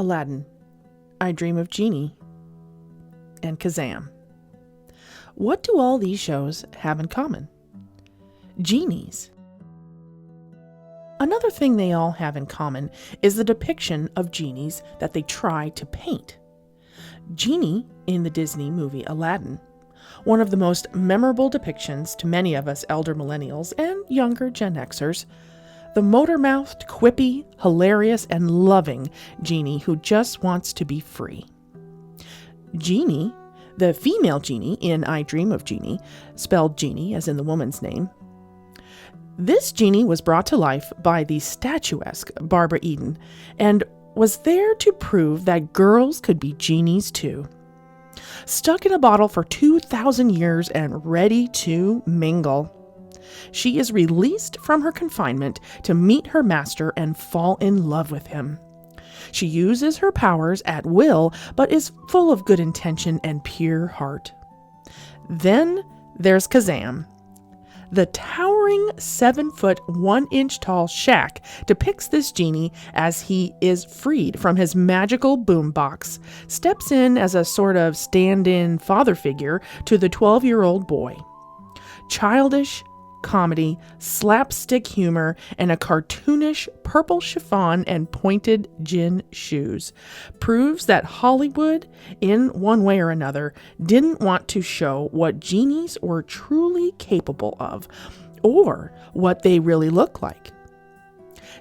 Aladdin, I Dream of Genie, and Kazam. What do all these shows have in common? Genies. Another thing they all have in common is the depiction of genies that they try to paint. Genie in the Disney movie Aladdin, one of the most memorable depictions to many of us elder millennials and younger Gen Xers, the motor-mouthed, quippy, hilarious, and loving genie who just wants to be free. Genie, the female genie in I Dream of Genie, spelled Genie as in the woman's name. This genie was brought to life by the statuesque Barbara Eden and was there to prove that girls could be genies too. Stuck in a bottle for 2,000 years and ready to mingle. She is released from her confinement to meet her master and fall in love with him. She uses her powers at will, but is full of good intention and pure heart. Then there's Kazam. The towering 7-foot, 1-inch tall Shaq depicts this genie as he is freed from his magical boombox, steps in as a sort of stand-in father figure to the 12-year-old boy. Childish, comedy, slapstick humor, and a cartoonish purple chiffon and pointed gin shoes proves that Hollywood, in one way or another, didn't want to show what genies were truly capable of, or what they really look like.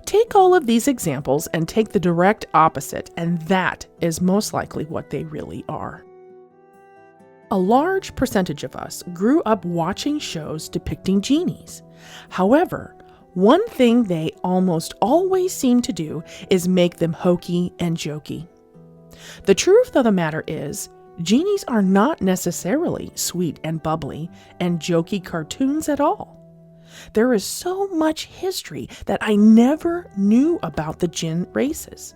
Take all of these examples and take the direct opposite, and that is most likely what they really are. A large percentage of us grew up watching shows depicting genies. However, one thing they almost always seem to do is make them hokey and jokey. The truth of the matter is, genies are not necessarily sweet and bubbly and jokey cartoons at all. There is so much history that I never knew about the Jinn races.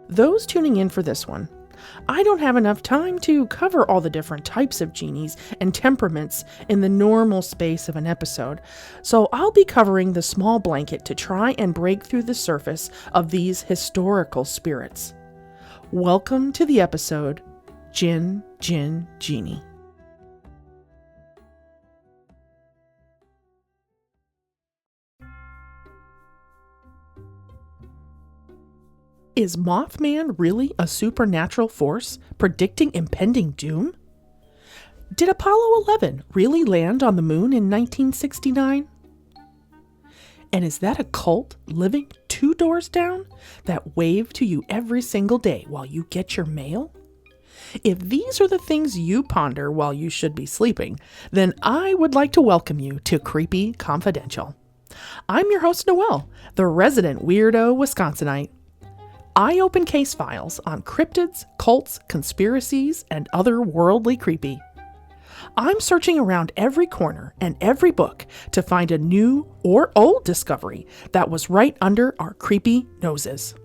Those tuning in for this one, I don't have enough time to cover all the different types of genies and temperaments in the normal space of an episode, so I'll be covering the small blanket to try and break through the surface of these historical spirits. Welcome to the episode, Jinn Djinn Genie. Is Mothman really a supernatural force predicting impending doom? Did Apollo 11 really land on the moon in 1969? And is that a cult living 2 doors down that wave to you every single day while you get your mail? If these are the things you ponder while you should be sleeping, then I would like to welcome you to Creepy Confidential. I'm your host, Noelle, the resident weirdo Wisconsinite. I open case files on cryptids, cults, conspiracies, and other worldly creepy. I'm searching around every corner and every book to find a new or old discovery that was right under our creepy noses.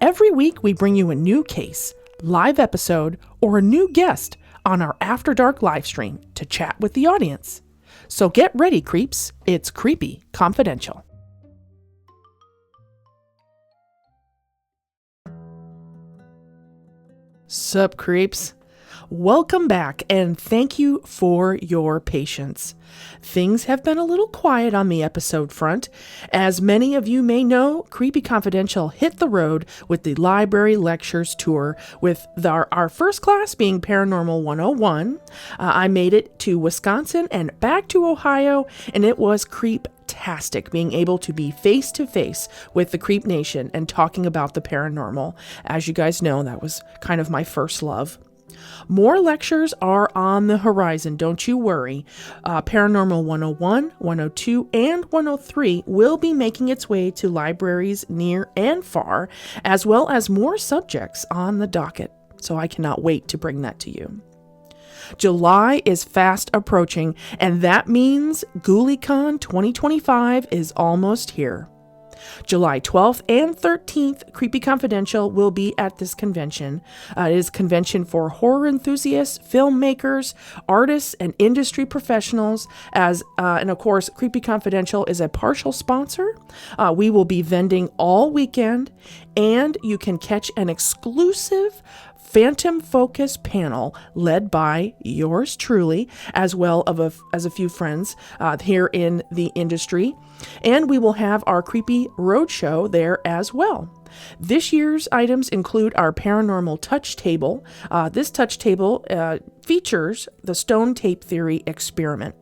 Every week we bring you a new case, live episode, or a new guest on our After Dark live stream to chat with the audience. So get ready, creeps. It's Creepy Confidential. Sup, creeps? Welcome back, and thank you for your patience. Things have been a little quiet on the episode front. As many of you may know, Creepy Confidential hit the road with the Library Lectures Tour, with our first class being Paranormal 101. I made it to Wisconsin and back to Ohio, and it was creep-tastic being able to be face-to-face with the Creep Nation and talking about the paranormal. As you guys know, that was kind of my first love. More lectures are on the horizon, don't you worry. Paranormal 101, 102, and 103 will be making its way to libraries near and far, as well as more subjects on the docket. So I cannot wait to bring that to you. July is fast approaching, and that means GhouliCon 2025 is almost here. July 12th and 13th, Creepy Confidential will be at this convention. It is a convention for horror enthusiasts, filmmakers, artists, and industry professionals. And of course, Creepy Confidential is a partial sponsor. We will be vending all weekend, and you can catch an exclusive Phantom Focus panel led by yours truly, as well as a few friends here in the industry. And we will have our Creepy Roadshow there as well. This year's items include our paranormal touch table. This touch table features the stone tape theory experiment.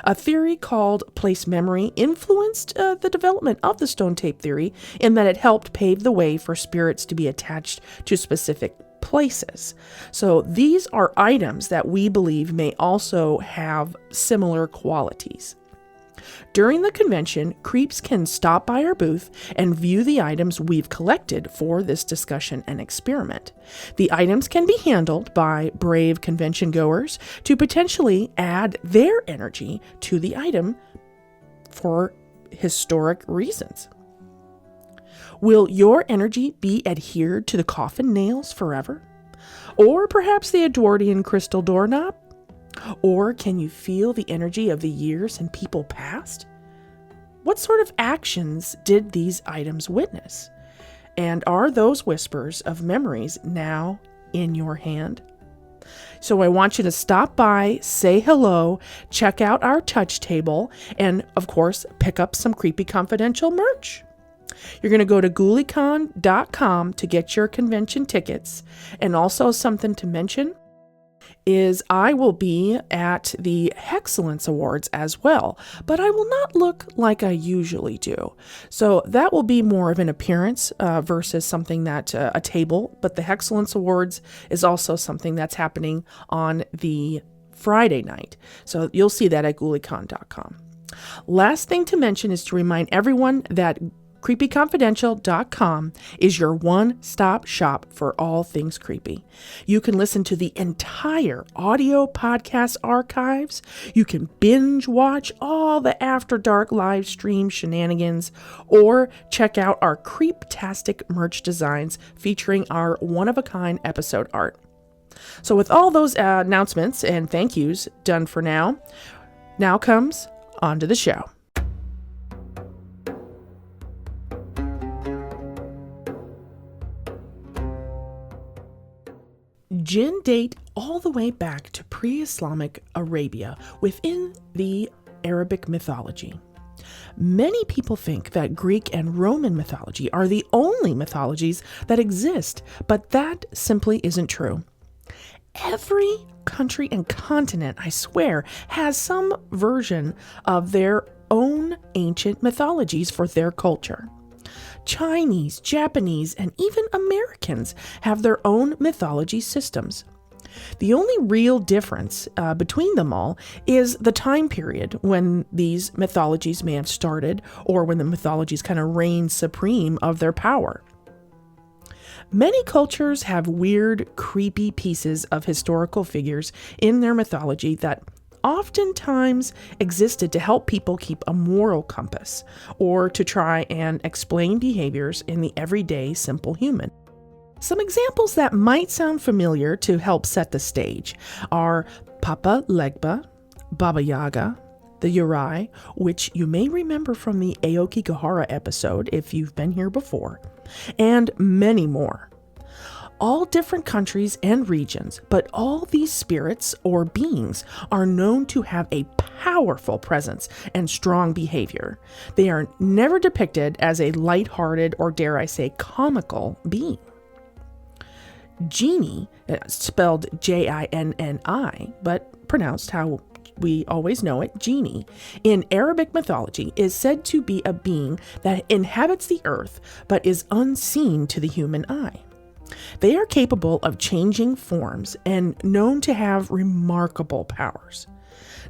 A theory called place memory influenced the development of the stone tape theory in that it helped pave the way for spirits to be attached to specific places. So these are items that we believe may also have similar qualities. During the convention, creeps can stop by our booth and view the items we've collected for this discussion and experiment. The items can be handled by brave convention goers to potentially add their energy to the item for historic reasons. Will your energy be adhered to the coffin nails forever? Or perhaps the Edwardian crystal doorknob? Or can you feel the energy of the years and people past? What sort of actions did these items witness? And are those whispers of memories now in your hand? So I want you to stop by, say hello, check out our touch table, and of course, pick up some Creepy Confidential merch. You're going to go to ghouliecon.com to get your convention tickets. And also something to mention is I will be at the Hexcellence Awards as well, but I will not look like I usually do. So that will be more of an appearance versus something that a table, but the Hexcellence Awards is also something that's happening on the Friday night. So you'll see that at ghouliecon.com. Last thing to mention is to remind everyone that creepyconfidential.com is your one-stop shop for all things creepy. You can listen to the entire audio podcast archives. You can binge watch all the After Dark live stream shenanigans, or check out our creeptastic merch designs featuring our one-of-a-kind episode art. So with all those announcements and thank yous done for now comes on to the show. Jinn date all the way back to pre-Islamic Arabia within the Arabic mythology. Many people think that Greek and Roman mythology are the only mythologies that exist, but that simply isn't true. Every country and continent, I swear, has some version of their own ancient mythologies for their culture. Chinese, Japanese, and even Americans have their own mythology systems. The only real difference between them all is the time period when these mythologies may have started, or when the mythologies kind of reign supreme of their power. Many cultures have weird, creepy pieces of historical figures in their mythology that oftentimes existed to help people keep a moral compass, or to try and explain behaviors in the everyday simple human. Some examples that might sound familiar to help set the stage are Papa Legba, Baba Yaga, the Uri, which you may remember from the Aokigahara episode if you've been here before, and many more. All different countries and regions, but all these spirits or beings are known to have a powerful presence and strong behavior. They are never depicted as a lighthearted or, dare I say, comical being. Genie, spelled Jinni, but pronounced how we always know it, genie, in Arabic mythology is said to be a being that inhabits the earth but is unseen to the human eye. They are capable of changing forms and known to have remarkable powers.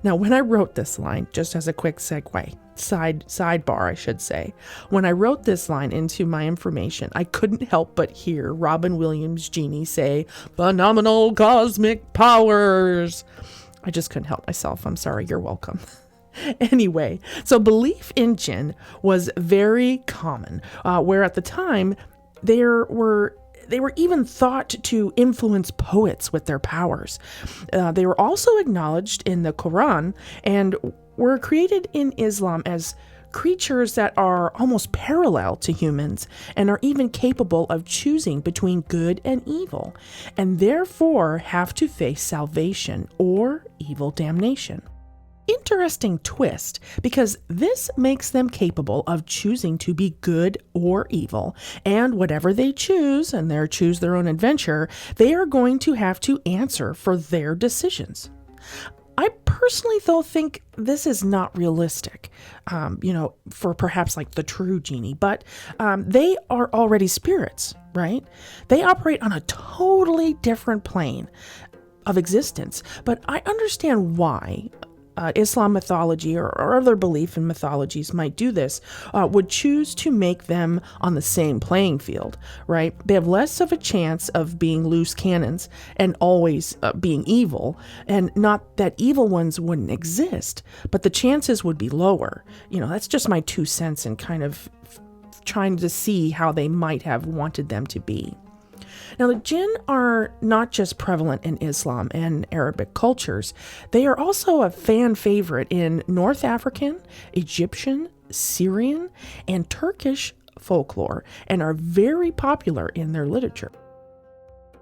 Now, when I wrote this line, just as a quick sidebar, I should say, when I wrote this line into my information, I couldn't help but hear Robin Williams' Genie say, "Phenomenal cosmic powers." I just couldn't help myself. I'm sorry. You're welcome. Anyway, so belief in jinn was very common, where at the time they were even thought to influence poets with their powers. They were also acknowledged in the Quran and were created in Islam as creatures that are almost parallel to humans and are even capable of choosing between good and evil, and therefore have to face salvation or evil damnation. Interesting twist, because this makes them capable of choosing to be good or evil, and whatever they choose, and they choose their own adventure, they are going to have to answer for their decisions. I personally, though, think this is not realistic, for perhaps like the true genie, but they are already spirits, right? They operate on a totally different plane of existence, but I understand why Islam mythology or other belief in mythologies might do this, would choose to make them on the same playing field, right? They have less of a chance of being loose cannons and always being evil, and not that evil ones wouldn't exist, but the chances would be lower. That's just my 2 cents in kind of trying to see how they might have wanted them to be. Now, the jinn are not just prevalent in Islam and Arabic cultures. They are also a fan favorite in North African, Egyptian, Syrian, and Turkish folklore, and are very popular in their literature.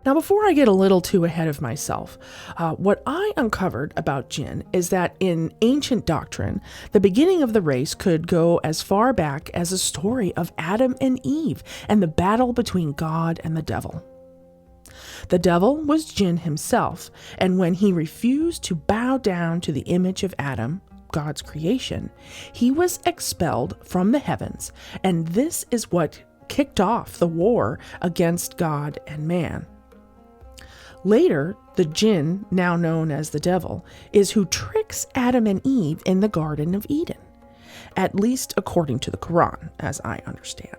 Now, before I get a little too ahead of myself, what I uncovered about jinn is that in ancient doctrine, the beginning of the race could go as far back as a story of Adam and Eve and the battle between God and the devil. The devil was jinn himself, and when he refused to bow down to the image of Adam, God's creation, he was expelled from the heavens, and this is what kicked off the war against God and man. Later, the jinn, now known as the devil, is who tricks Adam and Eve in the Garden of Eden, at least according to the Quran, as I understand.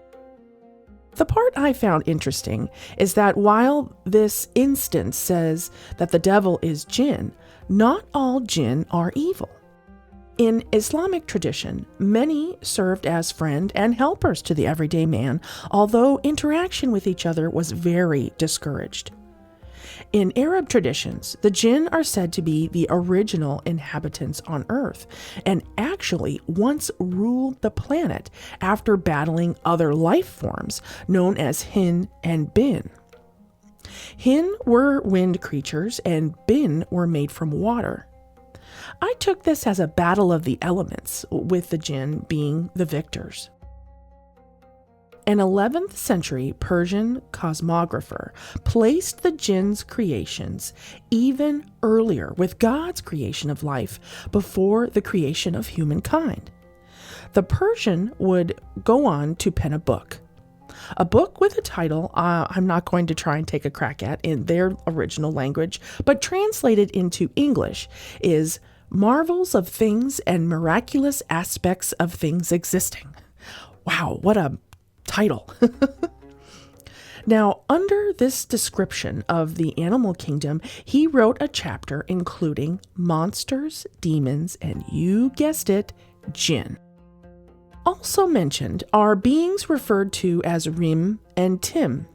The part I found interesting is that while this instance says that the devil is jinn, not all jinn are evil. In Islamic tradition, many served as friend and helpers to the everyday man, although interaction with each other was very discouraged. In Arab traditions, the jinn are said to be the original inhabitants on Earth, and actually once ruled the planet after battling other life forms known as Jinn and Bin. Jinn were wind creatures, and Bin were made from water. I took this as a battle of the elements, with the jinn being the victors. An 11th century Persian cosmographer placed the jinn's creations even earlier with God's creation of life before the creation of humankind. The Persian would go on to pen a book with a title I'm not going to try and take a crack at in their original language, but translated into English is Marvels of Things and Miraculous Aspects of Things Existing. Wow, what a title. Now, under this description of the animal kingdom, he wrote a chapter including monsters, demons, and you guessed it, jinn. Also mentioned are beings referred to as Rim and Tim,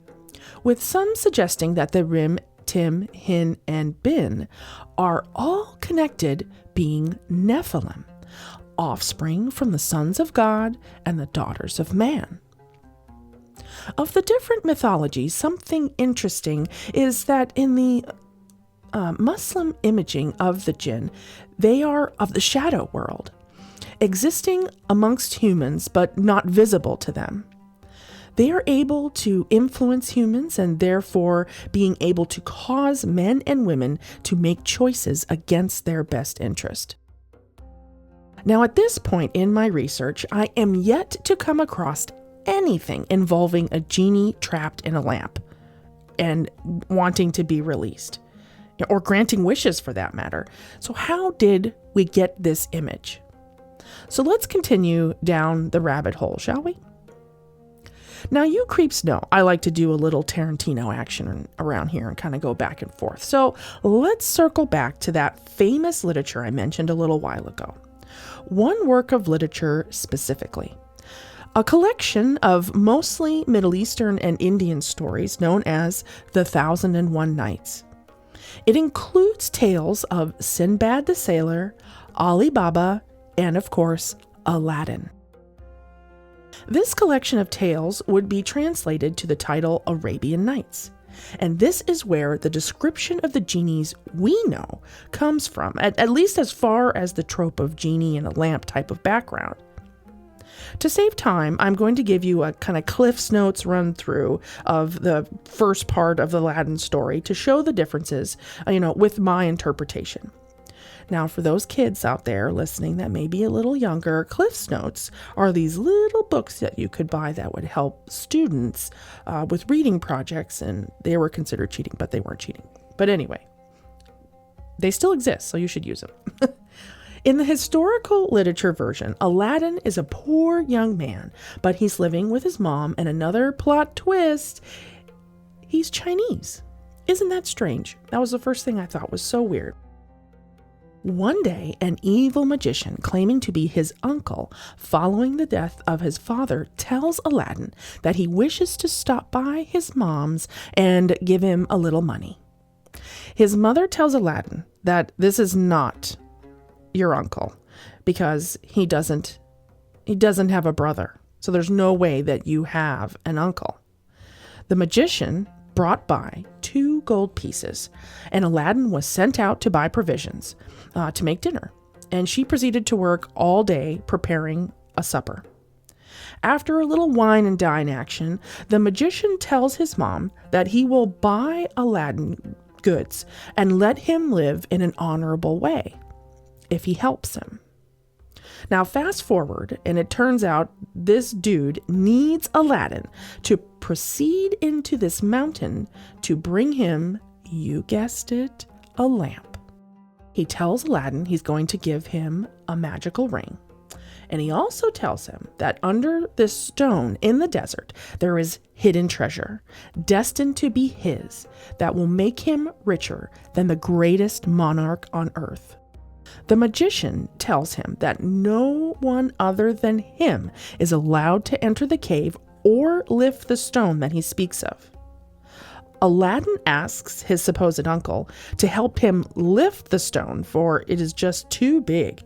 with some suggesting that the Rim, Tim, Hin, and Bin are all connected, being Nephilim, offspring from the sons of God and the daughters of man. Of the different mythologies, something interesting is that in the Muslim imaging of the jinn, they are of the shadow world, existing amongst humans but not visible to them. They are able to influence humans and therefore being able to cause men and women to make choices against their best interest. Now, at this point in my research, I am yet to come across anything involving a genie trapped in a lamp and wanting to be released, or granting wishes for that matter. So how did we get this image? So let's continue down the rabbit hole, shall we? Now, you creeps know I like to do a little Tarantino action around here and kind of go back and forth. So let's circle back to that famous literature I mentioned a little while ago. One work of literature specifically, a collection of mostly Middle Eastern and Indian stories known as the 1001 Nights. It includes tales of Sinbad the Sailor, Ali Baba, and of course, Aladdin. This collection of tales would be translated to the title Arabian Nights. And this is where the description of the genies we know comes from, at least as far as the trope of genie in a lamp type of background. To save time, I'm going to give you a kind of Cliff's Notes run through of the first part of the Aladdin story to show the differences, with my interpretation. Now, for those kids out there listening that may be a little younger, Cliff's Notes are these little books that you could buy that would help students with reading projects, and they were considered cheating, but they weren't cheating. But anyway, they still exist, so you should use them. In the historical literature version, Aladdin is a poor young man, but he's living with his mom, and another plot twist, he's Chinese. Isn't that strange? That was the first thing I thought was so weird. One day, an evil magician claiming to be his uncle, following the death of his father, tells Aladdin that he wishes to stop by his mom's and give him a little money. His mother tells Aladdin that this is not your uncle because he doesn't have a brother. So there's no way that you have an uncle. The magician brought by 2 gold pieces, and Aladdin was sent out to buy provisions to make dinner, and she proceeded to work all day preparing a supper. After a little wine and dine action, the magician tells his mom that he will buy Aladdin goods and let him live in an honorable way if he helps him. Now, fast forward, and it turns out this dude needs Aladdin to proceed into this mountain to bring him, you guessed it, a lamp. He tells Aladdin he's going to give him a magical ring. And he also tells him that under this stone in the desert, there is hidden treasure, destined to be his, that will make him richer than the greatest monarch on earth. The magician tells him that no one other than him is allowed to enter the cave or lift the stone that he speaks of. Aladdin asks his supposed uncle to help him lift the stone, for it is just too big.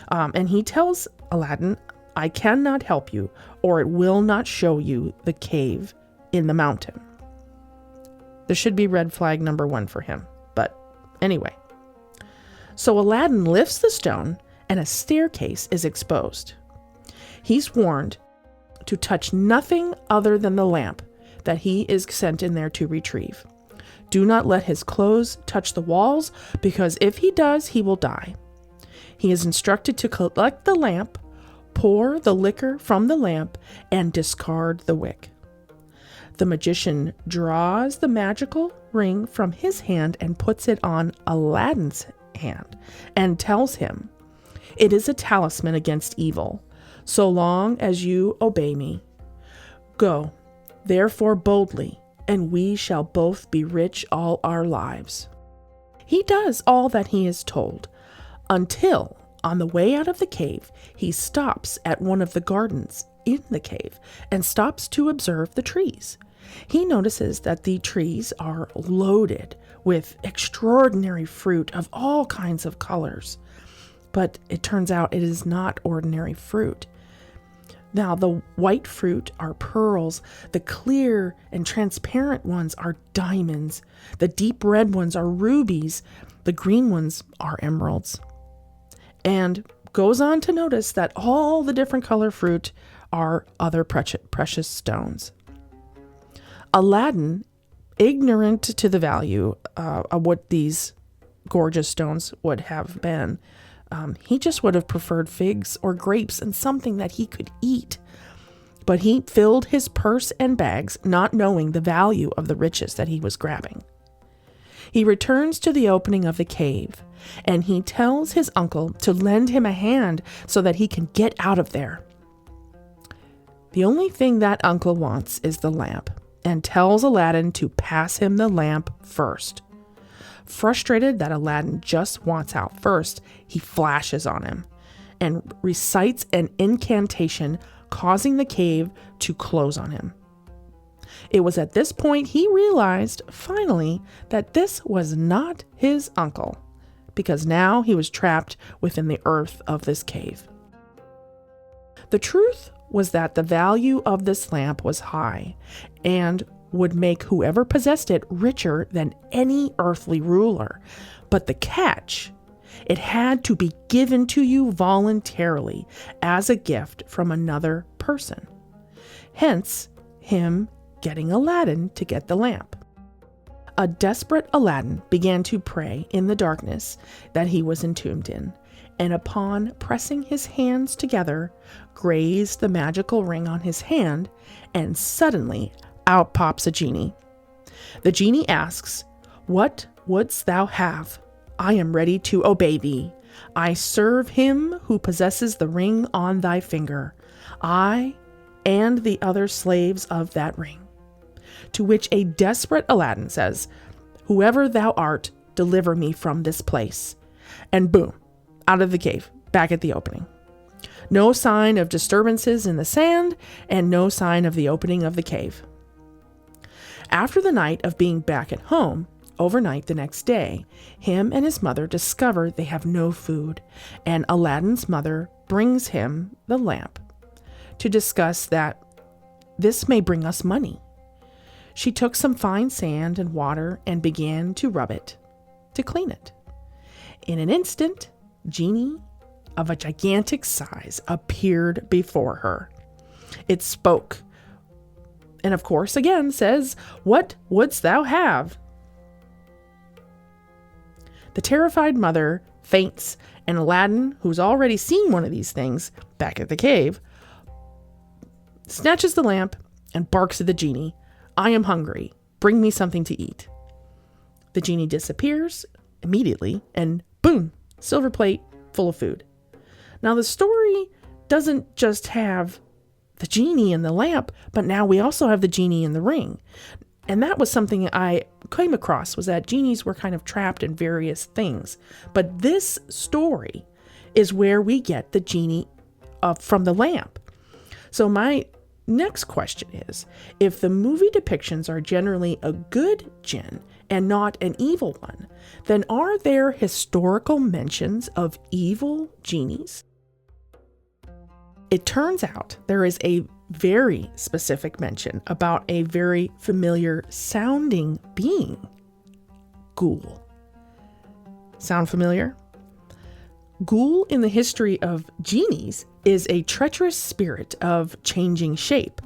And he tells Aladdin, I cannot help you, or it will not show you the cave in the mountain. There should be red flag number 1 for him. But anyway. So Aladdin lifts the stone, and a staircase is exposed. He's warned to touch nothing other than the lamp that he is sent in there to retrieve. Do not let his clothes touch the walls, because if he does, he will die. He is instructed to collect the lamp, pour the liquor from the lamp, and discard the wick. The magician draws the magical ring from his hand and puts it on Aladdin's hand and tells him, it is a talisman against evil, so long as you obey me. Go, therefore, boldly, and we shall both be rich all our lives. He does all that he is told, until, on the way out of the cave, he stops at one of the gardens in the cave and stops to observe the trees. He notices that the trees are loaded with extraordinary fruit of all kinds of colors. But it turns out it is not ordinary fruit. Now, the white fruit are pearls, the clear and transparent ones are diamonds, the deep red ones are rubies, the green ones are emeralds. And goes on to notice that all the different color fruit are other precious stones. Aladdin, ignorant to the value of what these gorgeous stones would have been, he just would have preferred figs or grapes and something that he could eat. But he filled his purse and bags, not knowing the value of the riches that he was grabbing. He returns to the opening of the cave, and he tells his uncle to lend him a hand so that he can get out of there. The only thing that uncle wants is the lamp, and tells Aladdin to pass him the lamp first. Frustrated that Aladdin just wants out first, he flashes on him. and recites an incantation, causing the cave to close on him. It was at this point he realized, finally, that this was not his uncle, because now he was trapped within the earth of this cave. The truth was that the value of this lamp was high and would make whoever possessed it richer than any earthly ruler. But the catch, it had to be given to you voluntarily as a gift from another person. Hence, him getting Aladdin to get the lamp. A desperate Aladdin began to pray in the darkness that he was entombed in, and upon pressing his hands together, grazed the magical ring on his hand, and suddenly out pops a genie. The genie asks, "What wouldst thou have? I am ready to obey thee. I serve him who possesses the ring on thy finger, I and the other slaves of that ring." To which a desperate Aladdin says, "Whoever thou art, deliver me from this place." And boom, out of the cave, back at the opening. No sign of disturbances in the sand, and no sign of the opening of the cave. After the night of being back at home, overnight the next day, him and his mother discover they have no food, and Aladdin's mother brings him the lamp to discuss that this may bring us money. She took some fine sand and water and began to rub it, to clean it. In an instant, genie of a gigantic size appeared before her. It spoke, and of course again says, "What wouldst thou have?" The terrified mother faints, and Aladdin, who's already seen one of these things back at the cave, snatches the lamp and barks at the genie, "I am hungry. Bring me something to eat." The genie disappears immediately, and boom, silver plate full of food. Now the story doesn't just have the genie in the lamp, but now we also have the genie in the ring. And that was something I came across, was that genies were kind of trapped in various things. But this story is where we get the genie from the lamp. So my next question is, if the movie depictions are generally a good jinn and not an evil one, then are there historical mentions of evil genies? It turns out there is a very specific mention about a very familiar sounding being, ghoul. Sound familiar? Ghoul in the history of genies is a treacherous spirit of changing shape.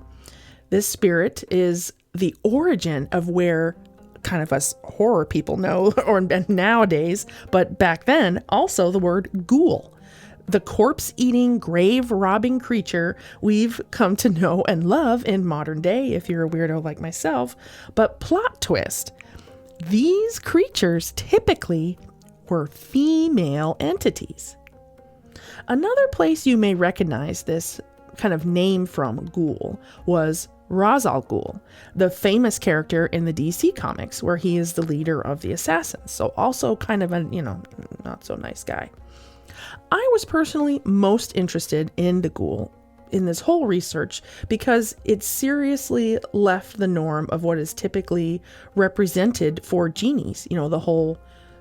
This spirit is the origin of where kind of us horror people know, or nowadays, but back then, also the word ghoul. The corpse-eating, grave-robbing creature we've come to know and love in modern day, if you're a weirdo like myself. But plot twist, these creatures typically were female entities. Another place you may recognize this kind of name from, ghoul, was Ra's al Ghul, the famous character in the DC comics, where he is the leader of the assassins. So also kind of a, not so nice guy. I was personally most interested in the ghoul in this whole research because it seriously left the norm of what is typically represented for genies, the whole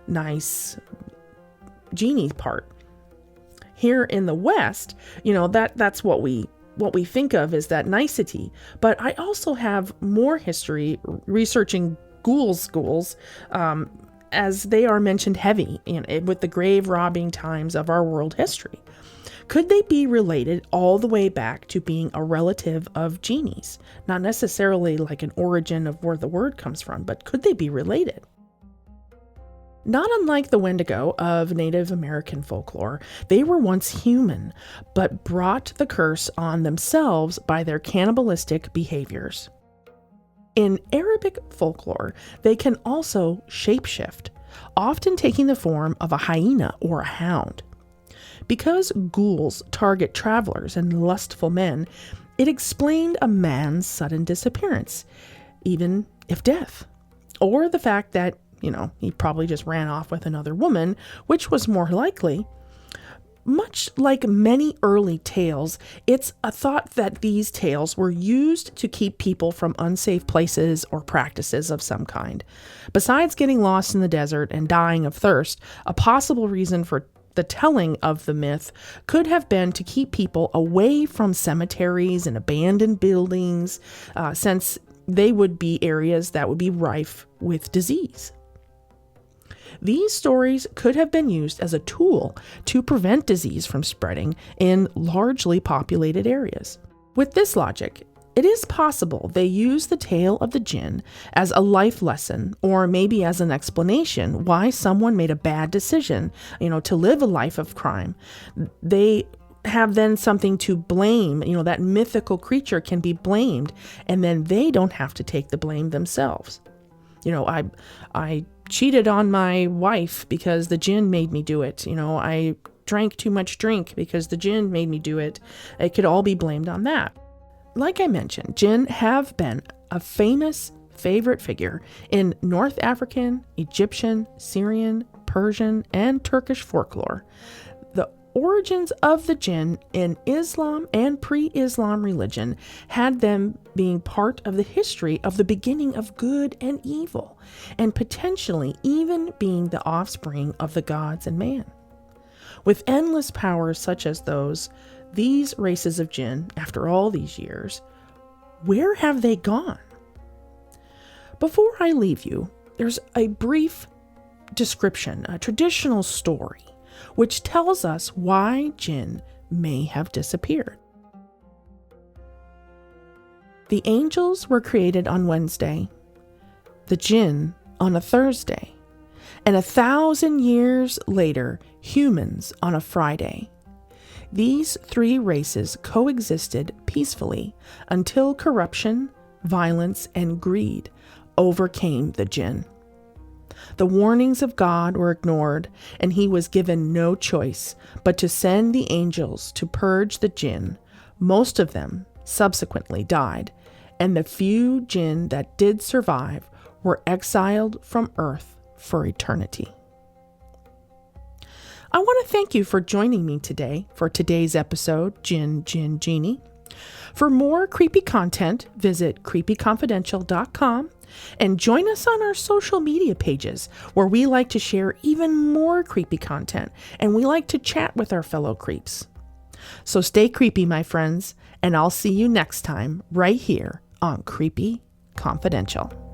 nice genie part. Here in the West, that's what we think of as that nicety. But I also have more history researching ghouls, as they are mentioned heavy with the grave robbing times of our world history. Could they be related all the way back to being a relative of genies? Not necessarily like an origin of where the word comes from, but could they be related? Not unlike the Wendigo of Native American folklore, they were once human, but brought the curse on themselves by their cannibalistic behaviors. In Arabic folklore, they can also shapeshift, often taking the form of a hyena or a hound. Because ghouls target travelers and lustful men, it explained a man's sudden disappearance, even if death, or the fact that he probably just ran off with another woman, which was more likely. Much like many early tales, it's a thought that these tales were used to keep people from unsafe places or practices of some kind. Besides getting lost in the desert and dying of thirst, a possible reason for the telling of the myth could have been to keep people away from cemeteries and abandoned buildings, since they would be areas that would be rife with disease. These stories could have been used as a tool to prevent disease from spreading in largely populated areas. With this logic, it is possible they used the tale of the jinn as a life lesson, or maybe as an explanation why someone made a bad decision, to live a life of crime. They have then something to blame, that mythical creature can be blamed, and then they don't have to take the blame themselves. I cheated on my wife because the jinn made me do it. I drank too much drink because the jinn made me do it. It could all be blamed on that. Like I mentioned, jinn have been a famous favorite figure in North African, Egyptian, Syrian, Persian, and Turkish folklore. The origins of the jinn in Islam and pre-Islam religion had them being part of the history of the beginning of good and evil, and potentially even being the offspring of the gods and man. With endless powers such as these races of jinn, after all these years, where have they gone? Before I leave you, there's a brief description, a traditional story, which tells us why jinn may have disappeared. The angels were created on Wednesday, the jinn on a Thursday, and 1,000 years later, humans on a Friday. These three races coexisted peacefully until corruption, violence, and greed overcame the jinn. The warnings of God were ignored, and he was given no choice but to send the angels to purge the jinn. Most of them subsequently died, and the few jinn that did survive were exiled from earth for eternity. I want to thank you for joining me today for today's episode, Jinn Djinn Genie. For more creepy content, visit creepyconfidential.com and join us on our social media pages, where we like to share even more creepy content and we like to chat with our fellow creeps. So stay creepy, my friends, and I'll see you next time right here on Creepy Confidential.